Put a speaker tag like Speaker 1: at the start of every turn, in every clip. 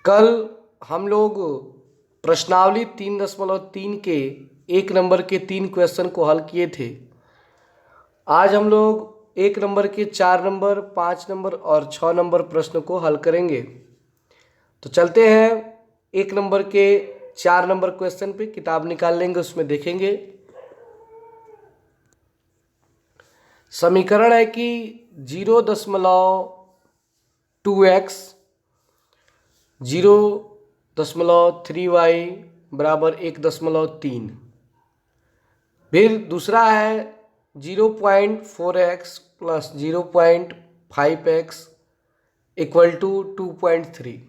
Speaker 1: कल हम लोग प्रश्नावली 3.3 के 1 नंबर के 3 क्वेश्चन को हल किए थे। आज हम लोग 1 नंबर के 4 नंबर, 5 नंबर और 6 नंबर प्रश्न को हल करेंगे। तो चलते हैं 1 नंबर के 4 नंबर क्वेश्चन पे। किताब निकाल लेंगे, उसमें देखेंगे। समीकरण है कि 0.2x 0.3y बराबर 1.3। फिर दूसरा है 0.4x plus 0.5x equal to 2.3।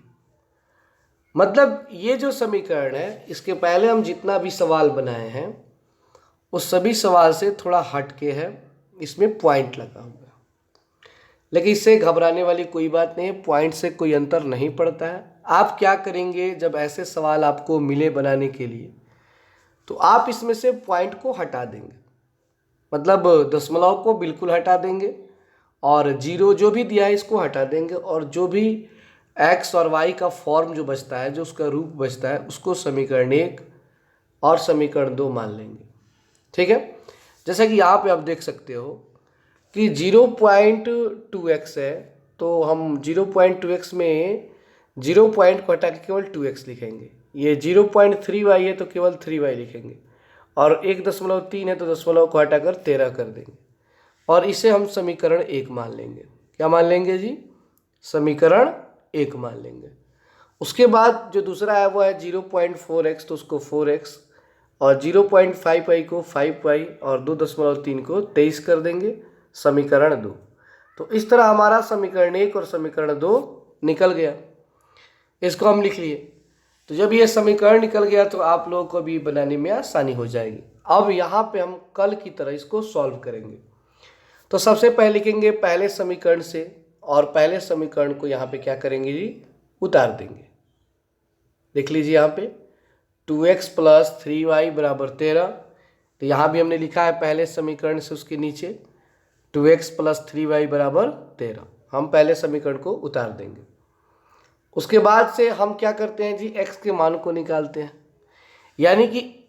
Speaker 1: मतलब ये जो समीकरण है, इसके पहले हम जितना भी सवाल बनाए हैं उस सभी सवाल से थोड़ा हट के है, इसमें पॉइंट लगा हुआ है। लेकिन इससे घबराने वाली कोई बात नहीं है, पॉइंट से कोई अंतर नहीं पड़ता है। आप क्या करेंगे, जब ऐसे सवाल आपको मिले बनाने के लिए, तो आप इसमें से पॉइंट को हटा देंगे, मतलब दशमलव को बिल्कुल हटा देंगे और जीरो जो भी दिया है इसको हटा देंगे, और जो भी एक्स और वाई का फॉर्म जो बचता है, जो उसका रूप बचता है, उसको समीकरण 1 और समीकरण 2 मान लेंगे। ठीक है। जैसा कि यहाँ पे आप देख सकते हो कि 0.2x है, तो हम 0.2x में 0 पॉइंट को हटा के केवल 2x लिखेंगे। ये 0.3y है तो केवल 3y लिखेंगे, और 1.3 है तो दशमलव को हटाकर 13 कर देंगे, और इसे हम समीकरण 1 मान लेंगे। क्या मान लेंगे जी? समीकरण 1 मान लेंगे। उसके बाद जो दूसरा है वो है 0.4x, तो उसको 4x, और 0.5y को 5y, और 2.3 को 23 कर देंगे, समीकरण 2। तो इस तरह हमारा समीकरण 1 और समीकरण 2 निकल गया। इसको हम लिख लिए। तो जब ये समीकरण निकल गया तो आप लोगों को भी बनाने में आसानी हो जाएगी। अब यहाँ पे हम कल की तरह इसको सॉल्व करेंगे। तो सबसे पहले लिखेंगे पहले समीकरण से, और पहले समीकरण को यहाँ पे क्या करेंगे जी? उतार देंगे। देख लीजिए यहाँ पे 2x प्लस 3y बराबर 13। तो यहाँ भी हमने लिखा है पहले समीकरण से उसके नीचे 2x प्लस 3y बराबर 13। हम पहले समीकरण को उतार देंगे। उसके बाद से हम क्या करते हैं जी? x के मान को निकालते हैं। यानी कि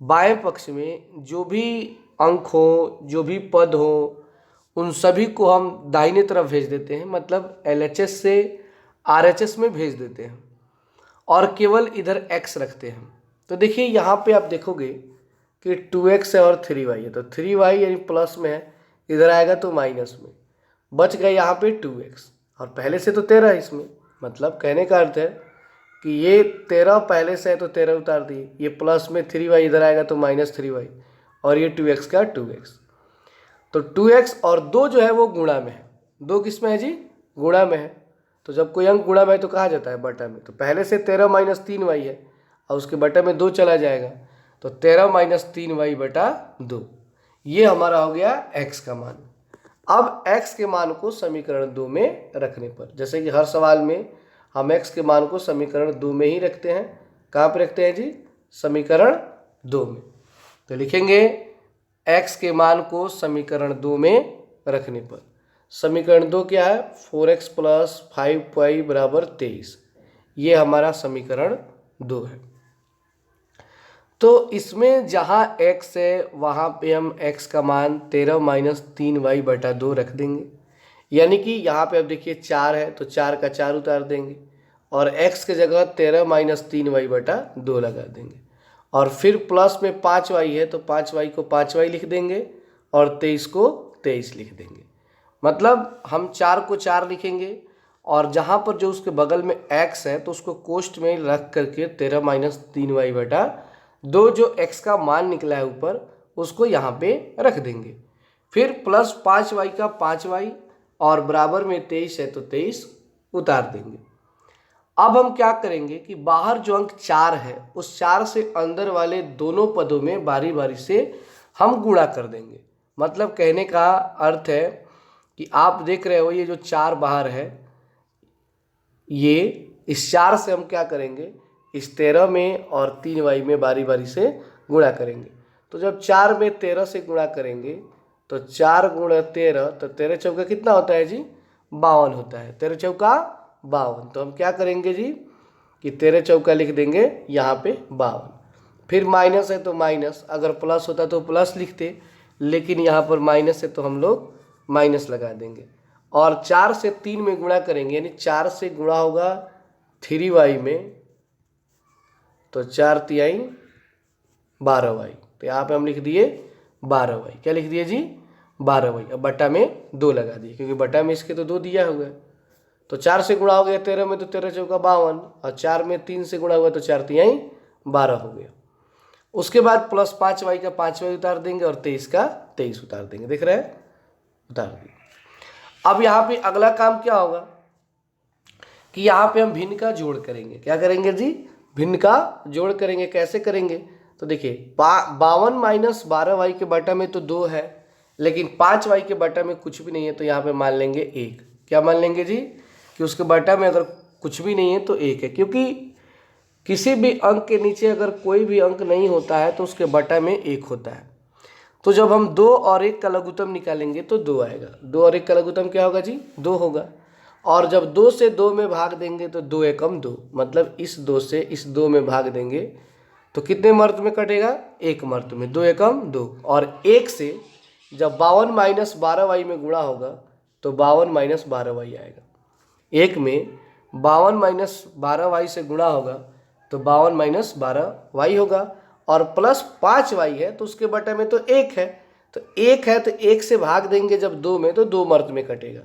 Speaker 1: बाएं पक्ष में जो भी अंक हो, जो भी पद हो, उन सभी को हम दाहिने तरफ भेज देते हैं, मतलब LHS से RHS में भेज देते हैं, और केवल इधर x रखते हैं। तो देखिए यहाँ पे आप देखोगे कि 2x है और 3y है, तो 3y यानी प्लस में है, इधर आएगा तो माइनस में, बच गए यहाँ पे 2x, और पहले से तो 13 है इसमें। मतलब कहने का अर्थ है कि ये 13 पहले से है तो 13 उतार दिए, ये प्लस में 3y इधर आएगा तो माइनस 3y, और ये 2x का 2x। तो 2x और 2 जो है वो गुणा में है। 2 किस में है जी? गुणा में है। तो जब कोई अंक गुणा में है तो कहा जाता है बटा में। तो पहले से 13 माइनस 3y है, और उसके बटा में 2 चला जाएगा, तो 13 माइनस 3y बटा 2। ये हमारा हो गया x का मान। अब x के मान को समीकरण 2 में रखने पर, जैसे कि हर सवाल में हम x के मान को समीकरण 2 में ही रखते हैं। कहाँ पर रखते हैं जी? समीकरण 2 में। तो लिखेंगे x के मान को समीकरण 2 में रखने पर, समीकरण 2 क्या है? 4x प्लस 5y बराबर 23। ये हमारा समीकरण 2 है। तो इसमें जहाँ x है वहाँ पे हम x का मान 13 माइनस 3y बटा 2 रख देंगे। यानी कि यहाँ पे अब देखिए 4 है तो 4 का 4 उतार देंगे, और x के जगह 13 माइनस 3y बटा 2 लगा देंगे, और फिर प्लस में 5y है तो 5y को 5y लिख देंगे, और 23 को 23 लिख देंगे। मतलब हम 4 को 4 लिखेंगे, और जहाँ पर जो उसके बगल में x है तो उसको कोष्ठ में रख करके 13 माइनस 3y बटा 2 जो x का मान निकला है ऊपर, उसको यहाँ पे रख देंगे। फिर प्लस 5y का 5y, और बराबर में 23 है तो 23 उतार देंगे। अब हम क्या करेंगे कि बाहर जो अंक 4 है उस 4 से अंदर वाले दोनों पदों में बारी बारी से हम गुणा कर देंगे। मतलब कहने का अर्थ है कि आप देख रहे हो ये जो 4 बाहर है, ये इस 4 से हम क्या करेंगे? इस 13 में और 3y में बारी बारी से गुणा करेंगे। तो जब 4 में 13 से गुणा करेंगे तो 4 गुणा 13, तो 13 चौका कितना होता है जी? 52 होता है। 13 चौका 52। तो हम क्या करेंगे जी? कि 13 चौका लिख देंगे यहाँ पे 52। फिर माइनस है तो माइनस, अगर प्लस होता तो प्लस लिखते, लेकिन यहाँ पर माइनस है तो हम लोग माइनस लगा देंगे। और 4 से 3 में गुणा करेंगे, यानी 4 से गुणा होगा 3y में, तो 4 तिहाई 12y। तो यहाँ पे हम लिख दिए 12y। क्या लिख दिए जी? 12y। अब बटा में 2 लगा दिए, क्योंकि बटा में इसके तो 2 दिया हुआ है। तो 4 से गुणा हो गया 13 में, तो 13 चौका 52, और 4 में 3 से गुणा हुआ तो 4 तिहाई 12 हो गया। उसके बाद प्लस 5y का 5y उतार देंगे और 23 का 23 उतार देंगे। देख रहे हैं? उतार दिए। अब यहाँ पे अगला काम क्या होगा कि यहाँ पे हम भिन्न का जोड़ करेंगे। क्या करेंगे जी? भिन्न का जोड़ करेंगे। कैसे करेंगे? तो देखिए 52 माइनस 12y के बटा में तो 2 है, लेकिन 5y के बटा में कुछ भी नहीं है, तो यहाँ पे मान लेंगे 1। क्या मान लेंगे जी? कि उसके बटा में अगर कुछ भी नहीं है तो 1 है, क्योंकि किसी भी अंक के नीचे अगर कोई भी अंक नहीं होता है तो उसके बटा में 1 होता है। तो जब हम 2 और 1 का लघुत्तम निकालेंगे तो 2 आएगा। 2 और 1 का लघुत्तम क्या होगा जी? 2 होगा। और जब 2 से 2 में भाग देंगे तो 2 एकम 2, मतलब इस 2 से इस 2 में भाग देंगे तो कितने मर्त में कटेगा? 1 मर्त में। 2 एकम 2। और 1 से जब 52 माइनस 12y में गुणा होगा तो 52 माइनस 12y आएगा। 1 में 52 माइनस 12y से गुणा होगा तो 52 माइनस 12y होगा। और प्लस 5y है तो उसके बटे में तो 1 है, तो 1 है तो 1 से भाग देंगे जब 2 में, तो 2 मर्त में कटेगा।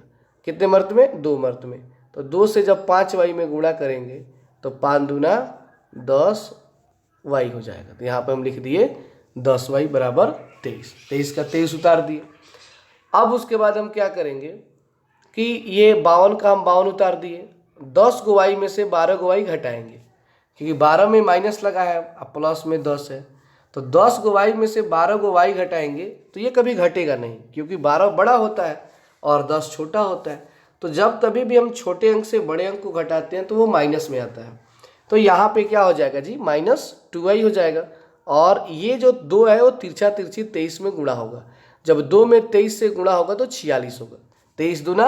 Speaker 1: कितने मर्त में? 2 मर्त में। तो 2 से जब 5y में गुणा करेंगे तो 5 दूना 10y हो जाएगा। तो यहाँ पे हम लिख दिए 10y बराबर 23। 23 का 23 उतार दिए। अब उसके बाद हम क्या करेंगे कि ये 52 का हम 52 उतार दिए, 10 गो y में से 12 गो y घटाएंगे, क्योंकि 12 में माइनस लगा है, अब प्लस में 10 है, तो 10 गो y में से 12 गो y घटाएंगे तो ये कभी घटेगा नहीं, क्योंकि 12 बड़ा होता है और 10 छोटा होता है। तो जब कभी भी हम छोटे अंक से बड़े अंक को घटाते हैं तो वो माइनस में आता है। तो यहाँ पे क्या हो जाएगा जी? माइनस 2y हो जाएगा। और ये जो 2 है वो तिरछा तिरछी 23 में गुणा होगा। जब 2 में 23 से गुणा होगा तो 46 होगा। 23 दूना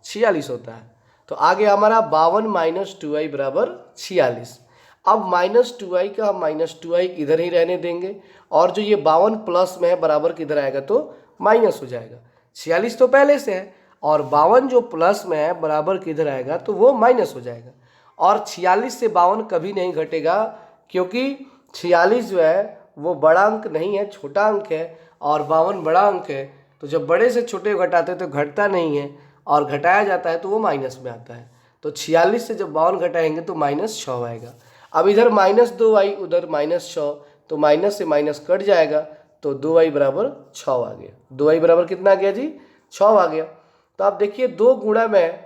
Speaker 1: 46 होता है। तो आगे हमारा 52 माइनस 2y बराबर 46। अब माइनस 2y का हम माइनस 2y इधर ही रहने देंगे, और जो ये 52 प्लस में है बराबर किधर आएगा तो माइनस हो जाएगा। 46 तो पहले से है, और 52 जो प्लस में है बराबर किधर आएगा तो वो माइनस हो जाएगा। और 46 से 52 कभी नहीं घटेगा, क्योंकि 46 जो है वो बड़ा अंक नहीं है, छोटा अंक है, और 52 बड़ा अंक है। तो जब बड़े से छोटे घटाते हैं तो घटता नहीं है, और घटाया जाता है तो वो माइनस में आता है। तो 46 से जब 52 घटाएंगे तो -6 आएगा। अब इधर -2y उधर -6, तो माइनस से माइनस कट जाएगा, तो 2y बराबर 6 आ गया। 2y बराबर कितना आ गया जी? 6 आ गया। तो आप देखिए 2 गुणा में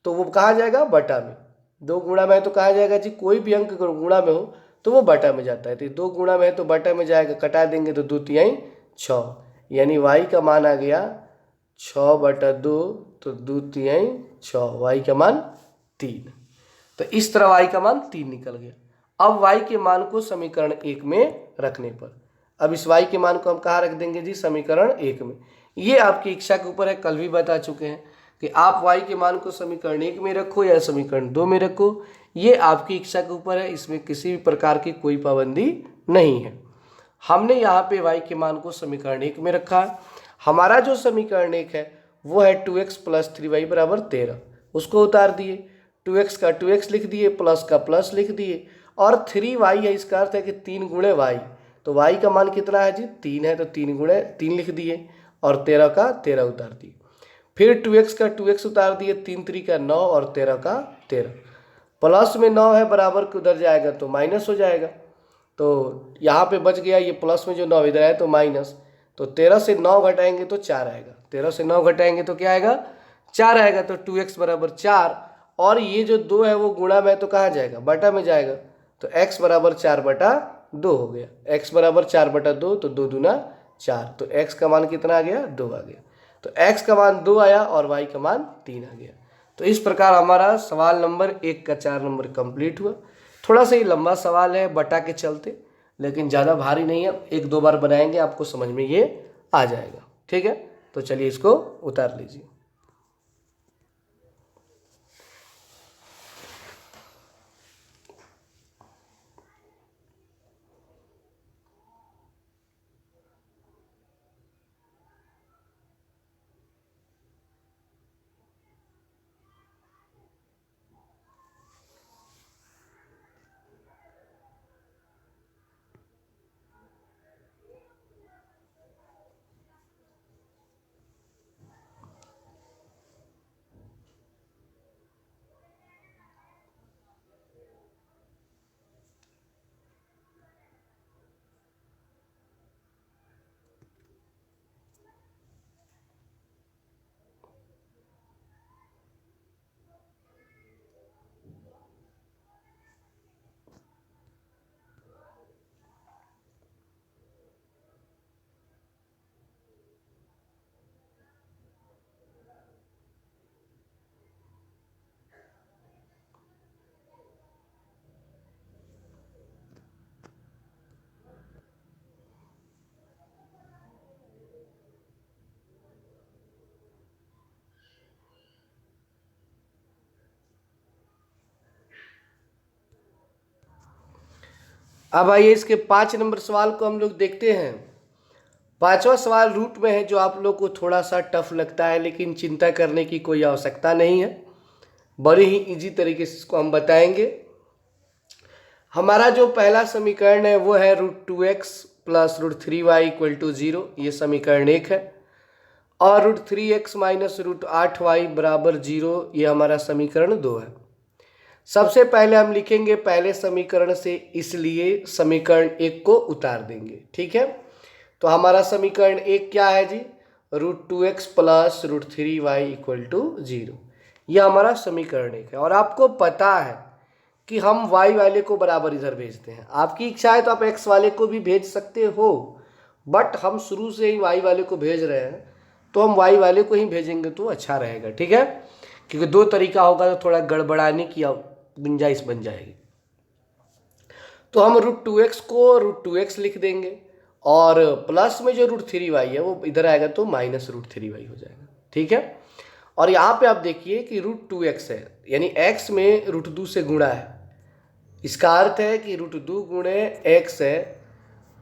Speaker 1: तो वो कहाँ जाएगा? बटा में। 2 गुणा में तो कहाँ जाएगा जी? कोई भी अंक अगर गुणा में हो तो वो बटा में जाता है। तो 2 गुणा में है तो बटा में जाएगा, कटा देंगे तो 2 तिहाई 6, यानी y का मान आ गया 6/2, तो 2 तिहाई 6, y का मान 3। तो इस तरह y का मान 3 निकल गया। अब y के मान को समीकरण 1 में रखने पर, अब इस y के मान को हम कहाँ रख देंगे जी? समीकरण 1 में। ये आपकी इच्छा के ऊपर है, कल भी बता चुके हैं कि आप y के मान को समीकरण 1 में रखो या समीकरण 2 में रखो, ये आपकी इच्छा के ऊपर है। इसमें किसी भी प्रकार की कोई पाबंदी नहीं है। हमने यहाँ पे y के मान को समीकरण 1 में रखा है। हमारा जो समीकरण 1 है वो है 2x प्लस 3y बराबर 13। उसको उतार दिए, 2x का 2x लिख दिए, प्लस का प्लस लिख दिए, और 3y है, इसका अर्थ है कि 3 गुणे y। तो y का मान कितना है जी? 3 है, तो 3 गुणे 3 लिख दिए, और 13 का 13 उतार दिए। फिर 2x का 2x उतार दिए, 3 3 का 9 और 13 का 13। प्लस में 9 है बराबर के उधर जाएगा तो माइनस हो जाएगा, तो यहाँ पे बच गया ये प्लस में जो 9 इधर आया तो माइनस। तो 13 से 9 घटाएंगे तो 4 आएगा। 13 से 9 घटाएंगे तो क्या आएगा? 4 आएगा। तो 2x बराबर 4, और ये जो 2 है वो गुणा में तो कहाँ जाएगा? बटा में जाएगा। तो x बराबर 4/2 हो गया। x बराबर 4/2, तो 2 दूना 4, तो x का मान कितना आ गया? 2 आ गया। तो x का मान 2 आया और y का मान 3 आ गया। तो इस प्रकार हमारा सवाल नंबर 1 का 4 नंबर कंप्लीट हुआ। थोड़ा सा ही लंबा सवाल है बटा के चलते, लेकिन ज़्यादा भारी नहीं है। 1-2 बार बनाएंगे आपको समझ में ये आ जाएगा। ठीक है, तो चलिए इसको उतार लीजिए। अब आइए इसके 5 नंबर सवाल को हम लोग देखते हैं। 5वां सवाल रूट में है, जो आप लोग को थोड़ा सा टफ लगता है, लेकिन चिंता करने की कोई आवश्यकता नहीं है, बड़े ही इजी तरीके से इसको हम बताएंगे। हमारा जो पहला समीकरण है वो है √2x plus √3y equal to 0, ये समीकरण 1 है। और √3x माइनस √8y बराबर 0, ये हमारा समीकरण 2 है। सबसे पहले हम लिखेंगे पहले समीकरण से, इसलिए समीकरण 1 को उतार देंगे। ठीक है, तो हमारा समीकरण 1 क्या है जी? √2x plus √3y equal to 0, यह हमारा समीकरण 1 है। और आपको पता है कि हम y वाले को बराबर इधर भेजते हैं। आपकी इच्छा है तो आप x वाले को भी भेज सकते हो, बट हम शुरू से ही y वाले को भेज रहे हैं, तो हम y वाले को ही भेजेंगे तो अच्छा रहेगा। ठीक है, क्योंकि 2 तरीका होगा तो थोड़ा गड़बड़ाने की गुंजाइश बन जाएगी। तो हम √2x को √2x लिख देंगे, और प्लस में जो √3y है वो इधर आएगा तो माइनस √3y हो जाएगा। ठीक है, और यहाँ पे आप देखिए कि √2x है, यानी x में √2 से गुणा है। इसका अर्थ है कि √2 गुणे x है,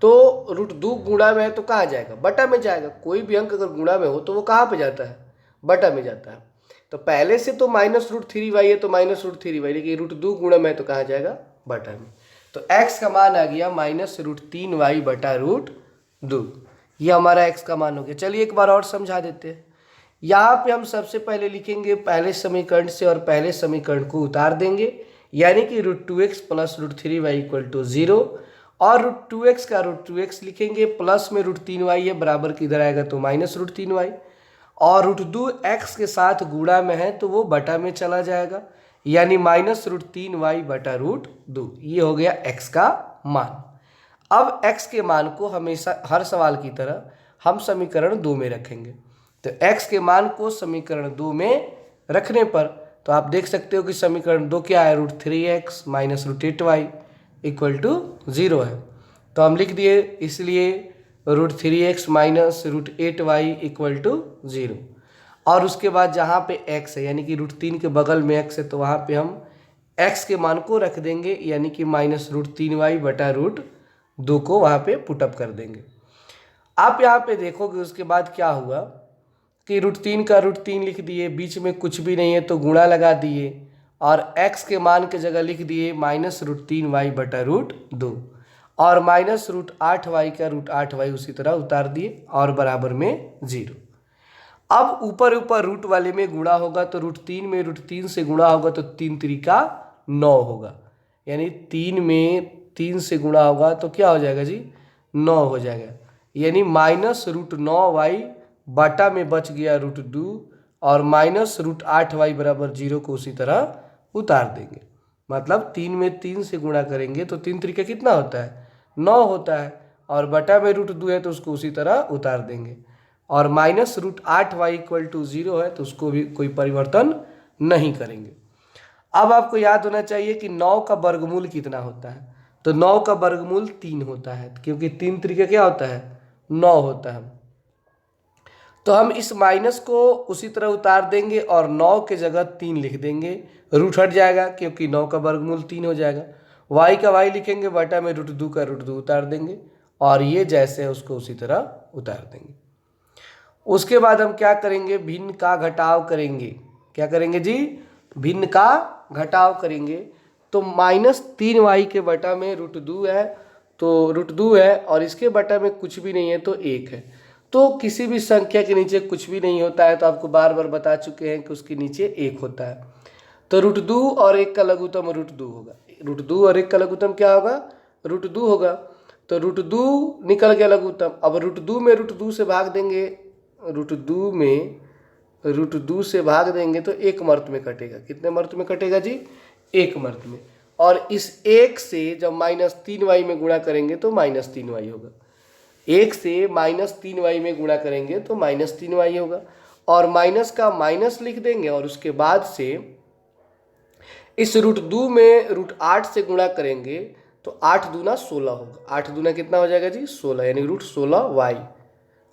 Speaker 1: तो √2 गुणा में है तो कहाँ जाएगा? बटा में जाएगा। कोई भी अंक अगर गुणा में हो तो वो कहाँ पे जाता है? बटा में जाता है। तो पहले से तो माइनस √3y है तो माइनस √3y, लेकिन √2 गुणा में तो कहाँ जाएगा? बटा में। तो x का मान आ गया माइनस √3y बटा √2, ये हमारा x का मान हो गया। चलिए एक बार और समझा देते हैं। यहाँ पे हम सबसे पहले लिखेंगे पहले समीकरण से और पहले समीकरण को उतार देंगे, यानी कि √2x plus √3y equal to 0, और √2x का √2x लिखेंगे, प्लस में √3y है, बराबर किधर आएगा तो माइनस √3y, और √2 x के साथ गुणा में है तो वो बटा में चला जाएगा, यानी माइनस √3y बटा √2, ये हो गया x का मान। अब x के मान को हमेशा हर सवाल की तरह हम समीकरण 2 में रखेंगे। तो x के मान को समीकरण 2 में रखने पर तो आप देख सकते हो कि समीकरण 2 क्या है? √3x minus √8y equal to 0 है। तो हम लिख दिए, इसलिए √3x minus √8y equal to 0। और उसके बाद जहाँ पे x है, यानी कि √3 के बगल में x है, तो वहाँ पे हम x के मान को रख देंगे, यानी कि माइनस √3y बटा √2 को वहाँ पे पुटअप कर देंगे। आप यहाँ पे देखोगे उसके बाद क्या हुआ कि √3 का √3 लिख दिए, बीच में कुछ भी नहीं है तो गुणा लगा दिए, और x के मान के जगह लिख दिए माइनस √3y बटा √2, और माइनस √8y का √8y उसी तरह उतार दिए, और बराबर में 0। अब ऊपर ऊपर रूट वाले में गुणा होगा तो √3 में √3 से गुणा होगा तो 3 त्रिका 9 होगा, यानी 3 में 3 से गुणा होगा तो क्या हो जाएगा जी? 9 हो जाएगा, यानी माइनस √9y बटा में बच गया √2, और माइनस √8y बराबर 0 को उसी तरह उतार देंगे। मतलब 3 में 3 से गुणा करेंगे तो 3 त्रिका कितना होता है? 9 होता है, और बटा में √2 है तो उसको उसी तरह उतार देंगे, और माइनस √8y इक्वल टू 0 है तो उसको भी कोई परिवर्तन नहीं करेंगे। अब आपको याद होना चाहिए कि 9 का वर्गमूल कितना होता है? तो 9 का वर्गमूल 3 होता है, क्योंकि 3 त्रिका क्या होता है? 9 होता है। तो हम इस माइनस को उसी तरह उतार देंगे और 9 के जगह 3 लिख देंगे, रूट हट जाएगा क्योंकि 9 का वर्गमूल 3 हो जाएगा। y का y लिखेंगे, बटा में √2 का √2 उतार देंगे, और ये जैसे है उसको उसी तरह उतार देंगे। उसके बाद हम क्या करेंगे? भिन्न का घटाव करेंगे। क्या करेंगे जी? भिन्न का घटाव करेंगे। तो माइनस 3y के बटा में √2 है, तो √2 है, और इसके बटा में कुछ भी नहीं है तो 1 है। तो किसी भी संख्या के नीचे कुछ भी नहीं होता है, तो आपको बार बार बता चुके हैं कि उसके नीचे 1 होता है। तो √2 और 1 का लघुत्तम √2 होगा। √2 और 1 का लघुत्तम क्या होगा? √2 होगा। तो √2 निकल गया लघुत्तम। अब √2 में √2 से भाग देंगे, √2 में √2 से भाग देंगे तो 1 मर्त में कटेगा। कितने मर्त में कटेगा जी? 1 मर्त में। और इस 1 से जब माइनस 3y में गुणा करेंगे तो माइनस 3y होगा। 1 से माइनस 3y में गुणा करेंगे तो माइनस 3y होगा, और माइनस का माइनस लिख देंगे, और उसके बाद से इस √2 में √8 से गुणा करेंगे तो 8 दूना 16 होगा। 8 दूना कितना हो जाएगा जी? 16, यानी √16y,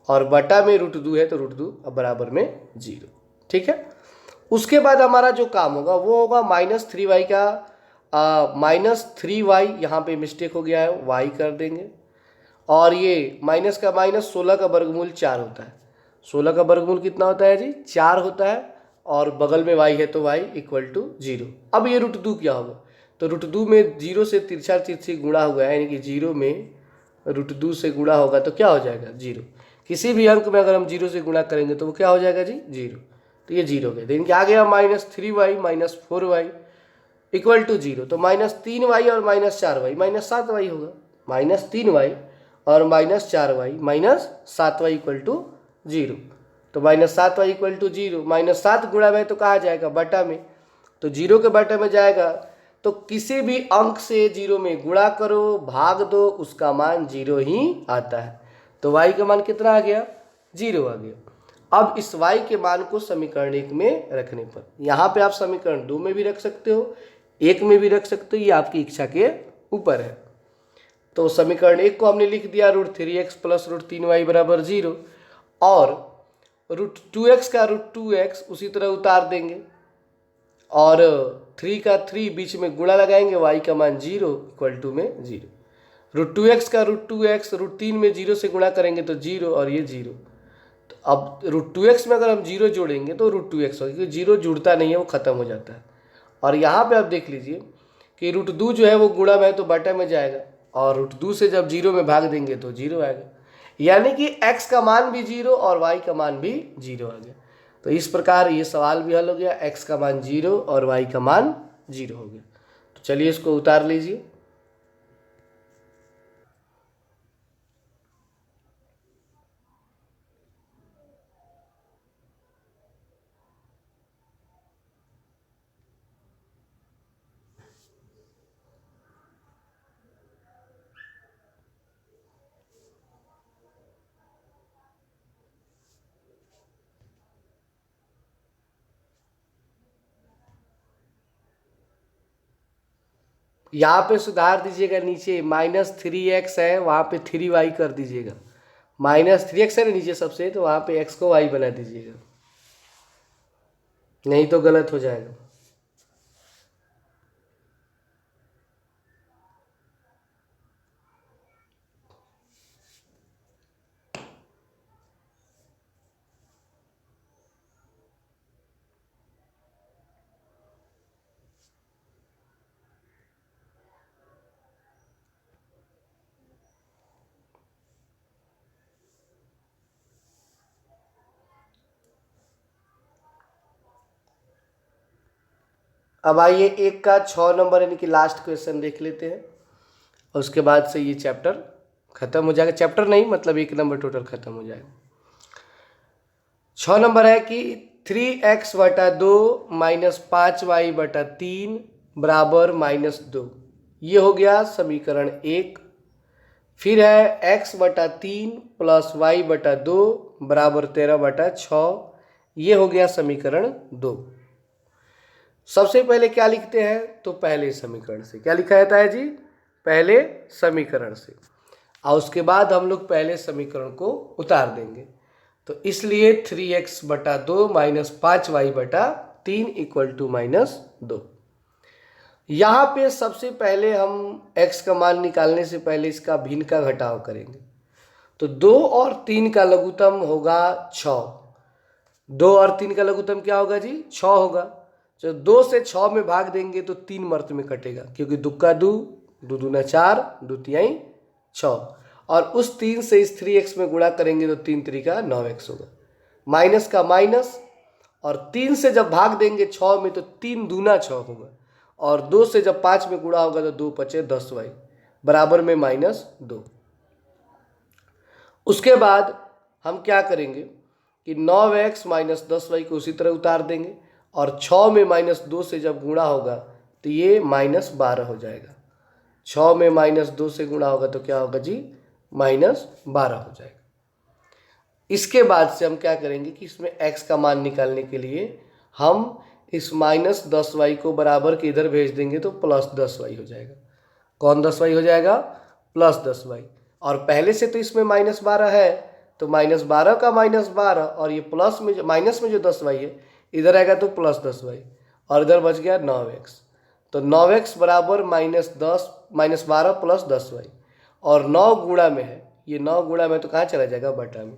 Speaker 1: और बटा में √2 है तो √2 अब बराबर में 0। ठीक है, उसके बाद हमारा जो काम होगा वो होगा माइनस 3y का -3y, यहाँ पे मिस्टेक हो गया है, y कर देंगे। और ये माइनस का माइनस 16 का वर्गमूल 4 होता है। 16 का वर्गमूल कितना होता है जी? 4 होता है। और बगल में y है तो y इक्वल टू 0। अब ये √2 क्या होगा? तो √2 में 0 से तिरछा तिरछी गुणा हुआ है, यानी कि 0 में √2 से गुणा होगा तो क्या हो जाएगा? 0। किसी भी अंक में अगर हम 0 से गुणा करेंगे तो वो क्या हो जाएगा जी? 0। तो ये 0 हो गया। लेकिन आ गया -3y -4y इक्वल टू 0। तो -3y और -4y -7y होगा। -3y और -4y -7y इक्वल टू 0। तो -7y इक्वल टू 0, -7 गुणा में तो कहाँ जाएगा? बटा में। तो 0 के बटे में जाएगा तो किसी भी अंक से 0 में गुणा करो, भाग दो, उसका मान 0 ही आता है। तो y का मान कितना आ गया? 0 आ गया। अब इस y के मान को समीकरण 1 में रखने पर, यहाँ पे आप समीकरण 2 में भी रख सकते हो, 1 में भी रख सकते हो, ये आपकी इच्छा के ऊपर है। तो समीकरण 1 को हमने लिख दिया √3x + √3y = 0, और √2x का √2x उसी तरह उतार देंगे, और 3 का 3 बीच में गुणा लगाएंगे, y का मान 0 इक्वल टू में 0। √2x का √2x √3 में 0 से गुणा करेंगे तो 0, और ये 0। तो अब √2x में अगर हम 0 जोड़ेंगे तो √2x होगा, क्योंकि 0 जुड़ता नहीं है, वो खत्म हो जाता है। और यहाँ पे आप देख लीजिए कि √2 जो है वो गुणा में है तो बटा में जाएगा, और √2 से जब 0 में भाग देंगे तो 0 आएगा, यानी कि x का मान भी 0 और y का मान भी 0 आ गया। तो इस प्रकार ये सवाल भी हल हो गया, x का मान 0 और y का मान 0 हो गया। तो चलिए इसको उतार लीजिए। यहाँ पे सुधार दीजिएगा, नीचे -3x है, वहाँ पे 3y कर दीजिएगा। -3x है ना नीचे सबसे, तो वहाँ पे x को y बना दीजिएगा, नहीं तो गलत हो जाएगा। अब आइए 1 का 6 नंबर यानी कि लास्ट क्वेश्चन देख लेते हैं, और उसके बाद से ये चैप्टर खत्म हो जाएगा। चैप्टर नहीं, मतलब 1 नंबर टोटल खत्म हो जाएगा। 6 नंबर है कि 3x/2 -5y/3 बराबर -2, ये हो गया समीकरण 1। फिर है x/3 + y/2 बराबर 13/6, ये हो गया समीकरण 2। सबसे पहले क्या लिखते हैं? तो पहले समीकरण से क्या लिखा जाता है जी? पहले समीकरण से, और उसके बाद हम लोग पहले समीकरण को उतार देंगे। तो इसलिए 3x/2 -5y/3 इक्वल टू -2। यहाँ पे सबसे पहले हम x का मान निकालने से पहले इसका भिन्न का घटाव करेंगे। तो 2 और 3 का लघुत्तम होगा 6। 2 और 3 का लघुत्तम क्या होगा जी? 6 होगा। जब 2 से 6 में भाग देंगे तो 3 मर्त में कटेगा, क्योंकि 2 का 2, 2 दूना 4, 2 तिहाई 6, और उस 3 से इस 3x में गुणा करेंगे तो 3 त्रिका 9x होगा। माइनस का माइनस, और 3 से जब भाग देंगे 6 में तो 3 दूना 6 होगा, और 2 से जब 5 में गुणा होगा तो 2 पचे 10y बराबर में -2। उसके बाद हम क्या करेंगे कि 9x - 10y को उसी तरह उतार देंगे, और 6 में -2 से जब गुणा होगा तो ये -12 हो जाएगा। 6 में -2 से गुणा होगा तो क्या होगा जी? -12 हो जाएगा। इसके बाद से हम क्या करेंगे कि इसमें x का मान निकालने के लिए हम इस -10y को बराबर के इधर भेज देंगे तो +10y हो जाएगा। कौन 10y हो जाएगा? +10y। और पहले से तो इसमें -12 है, तो -12 का -12, और ये प्लस में माइनस में जो 10y है इधर आएगा तो +10y, और इधर बच गया 9x। तो 9x बराबर -12 प्लस 10y, और 9 गुणा में है, ये 9 गुणा में तो कहाँ चला जाएगा, बटा में।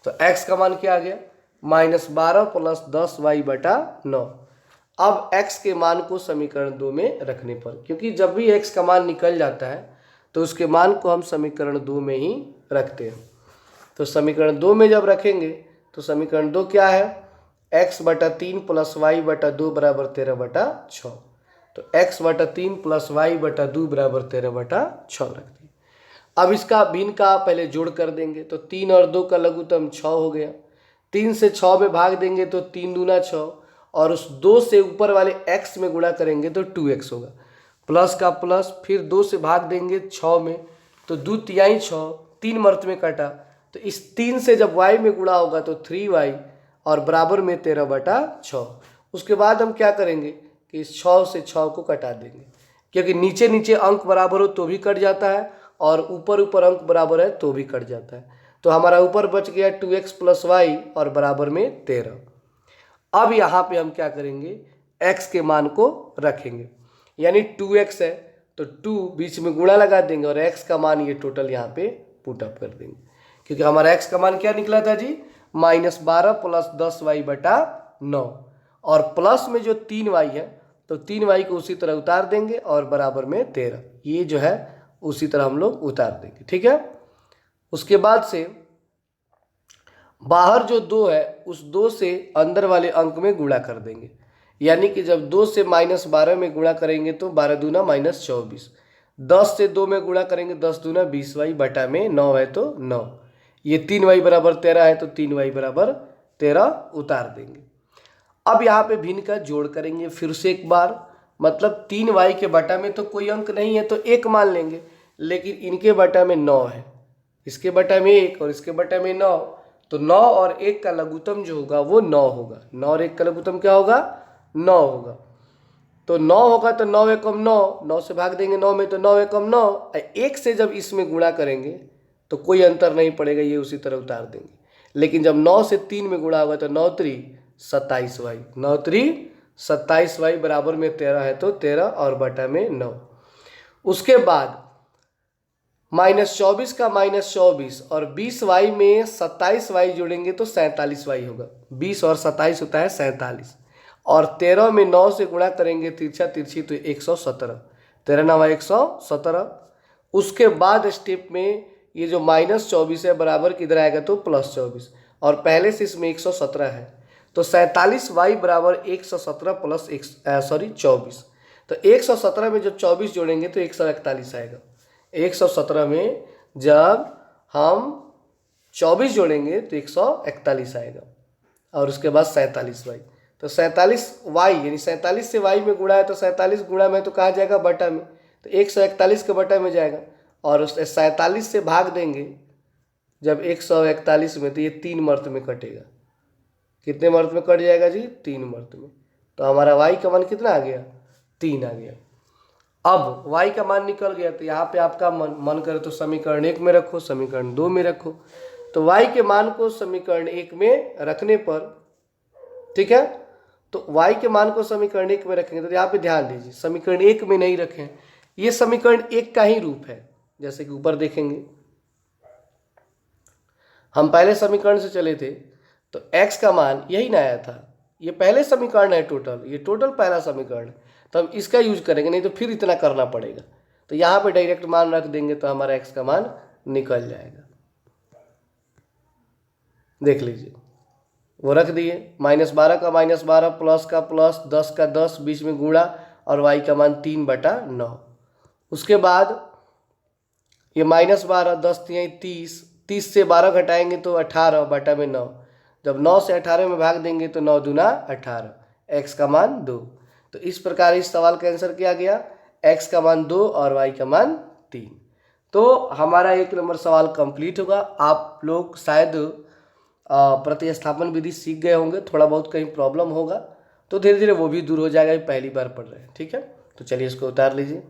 Speaker 1: तो x का मान क्या आ गया, -12 प्लस 10y बटा 9। अब x के मान को समीकरण 2 में रखने पर, क्योंकि जब भी x का मान निकल जाता है तो उसके मान को हम समीकरण 2 में ही रखते हैं। तो समीकरण 2 में जब रखेंगे तो समीकरण 2 क्या है, x बटा 3 प्लस y बटा 2 बराबर 13 बटा 6। तो x बटा 3 प्लस y बटा 2 बराबर 13 बटा 6 रख दिए। अब इसका भिन्न का पहले जोड़ कर देंगे, तो 3 और 2 का लघुत्तम 6 हो गया। 3 से 6 में भाग देंगे तो 3 दूना 6, और उस 2 से ऊपर वाले x में गुणा करेंगे तो 2x होगा। प्लस का प्लस, फिर 2 से भाग देंगे 6 में तो 2 तिहाई 6, 3 मर्त में कटा, तो इस 3 से जब y में गुणा होगा तो 3y और बराबर में 13 बटा 6। उसके बाद हम क्या करेंगे कि इस 6 से 6 को कटा देंगे, क्योंकि नीचे नीचे अंक बराबर हो तो भी कट जाता है और ऊपर ऊपर अंक बराबर है तो भी कट जाता है। तो हमारा ऊपर बच गया 2x प्लस y और बराबर में 13। अब यहाँ पे हम क्या करेंगे, x के मान को रखेंगे, यानी 2x है तो 2 बीच में गुणा लगा देंगे और x का मान ये टोटल यहाँ पे पुट अप कर देंगे, क्योंकि हमारा x का मान क्या निकला था जी, -12 प्लस 10y बटा 9, और प्लस में जो 3y है तो 3y को उसी तरह उतार देंगे और बराबर में 13, ये जो है उसी तरह हम लोग उतार देंगे। ठीक है, उसके बाद से बाहर जो 2 है उस 2 से अंदर वाले अंक में गुणा कर देंगे, यानी कि जब 2 से -12 में गुणा करेंगे तो 12 दूना -24, 10 से 2 में गुणा करेंगे 10 दूना 20y बटा में 9 है तो 9, ये 3y बराबर 13 है तो 3y बराबर 13 उतार देंगे। अब यहाँ पे भिन्न का जोड़ करेंगे फिर से एक बार, मतलब 3y के बटा में तो कोई अंक नहीं है तो 1 मान लेंगे, लेकिन इनके बटा में 9 है, इसके बटा में 1 और इसके बटा में 9, तो 9 और 1 का लघुत्तम जो होगा वो 9 होगा। 9 और 1 का लघुत्तम क्या होगा, 9 होगा। तो 9 होगा तो 9 एकम 9, 9 से भाग देंगे 9 में तो 9 एकम 9, 1 से जब इसमें गुणा करेंगे तो कोई अंतर नहीं पड़ेगा, ये उसी तरह उतार देंगे। लेकिन जब 9 से 3 में गुणा होगा तो 9 3 27y, 9 3 27y बराबर में 13 है तो 13 और बटा में 9। उसके बाद -24 का -24 और 20y में 27y जोड़ेंगे तो 47y होगा। 20 और 27 होता है 47, और 13 में 9 से गुणा करेंगे तिरछा तिरछी तो 117, 13 9 117। उसके बाद स्टेप में ये जो -24 है बराबर किधर आएगा तो +24, और पहले से इसमें 117 है तो 47y बराबर 117 प्लस 24। तो 117 में जब 24 जोड़ेंगे तो 141 आएगा। 117 में जब हम 24 जोड़ेंगे तो 141 आएगा, और उसके बाद 47y, तो 47y यानी 47 से y में गुणा है तो 47 गुणा में तो कहाँ जाएगा, बटा में, तो 141 के बटा में जाएगा, और उस 47 से भाग देंगे जब 141 में तो ये 3 मर्त में कटेगा। कितने मर्त में कट जाएगा जी, 3 मर्त में। तो हमारा y का मान कितना आ गया, 3 आ गया। अब y का मान निकल गया तो यहाँ पे आपका मन करे तो समीकरण 1 में रखो, समीकरण 2 में रखो। तो y के मान को समीकरण 1 में रखने पर, ठीक है, तो y के मान को समीकरण 1 में रखेंगे तो यहाँ पे ध्यान दीजिए समीकरण 1 में नहीं रखें, ये समीकरण 1 का ही रूप है। जैसे कि ऊपर देखेंगे हम पहले समीकरण से चले थे तो x का मान यही ना आया था, ये पहले समीकरण है टोटल, ये टोटल पहला समीकरण है, तो हम इसका यूज करेंगे, नहीं तो फिर इतना करना पड़ेगा। तो यहाँ पे डायरेक्ट मान रख देंगे तो हमारा x का मान निकल जाएगा। देख लीजिए वो रख दिए, -12 का -12 प्लस का प्लस 10 का 10 बीच में गुणा और y का मान 3 बटा 9। उसके बाद ये -12 10 तिहाई 30, 30 से 12 घटाएंगे तो 18 बटा में 9, जब 9 से 18 में भाग देंगे तो 9 दूना 18, x का मान 2। तो इस प्रकार इस सवाल का आंसर किया गया, x का मान 2 और y का मान 3। तो हमारा 1 नंबर सवाल कंप्लीट होगा। आप लोग शायद प्रतिस्थापन विधि सीख गए होंगे, थोड़ा बहुत कहीं प्रॉब्लम होगा तो धीरे धीरे वो भी दूर हो जाएगा, पहली बार पढ़ रहे हैं। ठीक है, तो चलिए इसको उतार लीजिए।